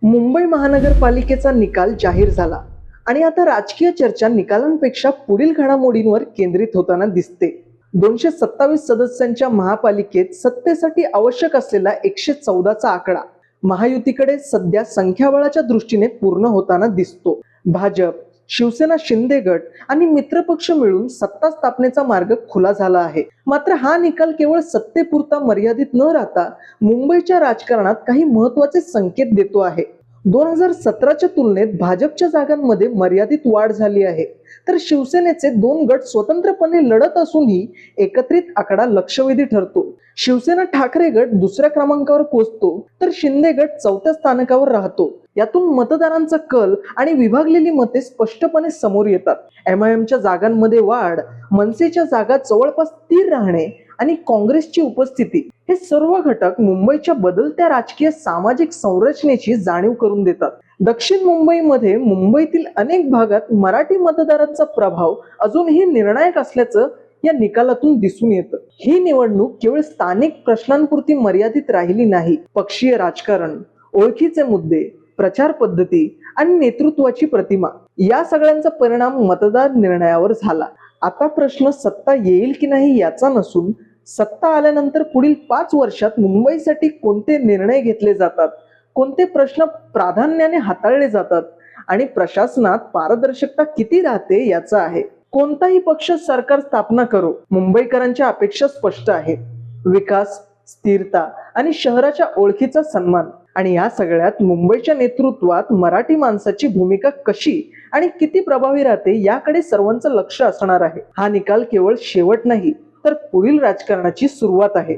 मुंबई महानगरपालिकेचा निकाल जाहीर झाला आणि आता राजकीय चर्चा निकालांपेक्षा पुढील घडामोडींवर केंद्रित होताना दिसते. 227 सदस्यांच्या महापालिकेत सत्तेसाठी आवश्यक असलेला 114चा आकडा महायुतीकडे सध्या संख्याबळाच्या दृष्टीने पूर्ण होताना दिसतो. भाजप, शिवसेना, शिंदे गट आणि मित्रपक्ष मिळून सत्ता स्थापनेचा मार्ग खुला झाला आहे. मात्र हा निकाल केवळ सत्तेपुरता मर्यादित न राहता मुंबईच्या राजकारणात काही महत्त्वाचे संकेत देतो आहे. 2017च्या तुलनेत भाजपच्या जागांमध्ये मर्यादित वाढ झाली आहे, तर शिवसेनेचे 2 गट स्वतंत्रपणे लढत असूनही एकत्रित आकडा लक्षवेधी ठरतो. शिवसेना ठाकरे गट दुसऱ्या क्रमांकावर पोहोचतो, तर शिंदे गट 4थ्या स्थानकावर राहतो. यातून मतदारांचा कल आणि विभागलेली मते स्पष्टपणे समोर येतात. MIMच्या जागांमध्ये वाढ, मनसेच्या जागा जवळपास स्थिर राहणे आणि काँग्रेसची उपस्थिती हे सर्व घटक मुंबईच्या बदलत्या राजकीय सामाजिक संरचनेची जाणीव करून देतात. दक्षिण मुंबईमध्ये मुंबईतील अनेक भागात मराठी मतदारांचा प्रभाव अजूनही निर्णायक असल्याचं या निकालातून दिसून येतं. ही निवडणूक केवळ स्थानिक प्रश्नांपुरती मर्यादित राहिली नाही. पक्षीय राजकारण, ओळखीचे मुद्दे, प्रचार पद्धती आणि नेतृत्वाची प्रतिमा या सगळ्यांचा परिणाम मतदार निर्णयावर झाला. आता प्रश्न सत्ता येईल की नाही याचा नसून सत्ता आल्यानंतर पुढील 5 वर्षात मुंबईसाठी कोणते निर्णय घेतले जातात, कोणते प्रश्न प्राधान्याने हाताळले जातात आणि प्रशासनात पारदर्शकता किती राहते याचा आहे. कोणताही पक्ष सरकार स्थापना करो, मुंबईकरांच्या अपेक्षा स्पष्ट आहेत. विकास, स्थिरता आणि शहराच्या ओळखीचा सन्मान. आणि या सगळ्यात मुंबईच्या नेतृत्वात मराठी माणसाची भूमिका कशी आणि किती प्रभावी राहते याकडे सर्वांचं लक्ष असणार आहे. हा निकाल केवळ शेवट नाही, तर पुढील राजकारणाची सुरुवात आहे.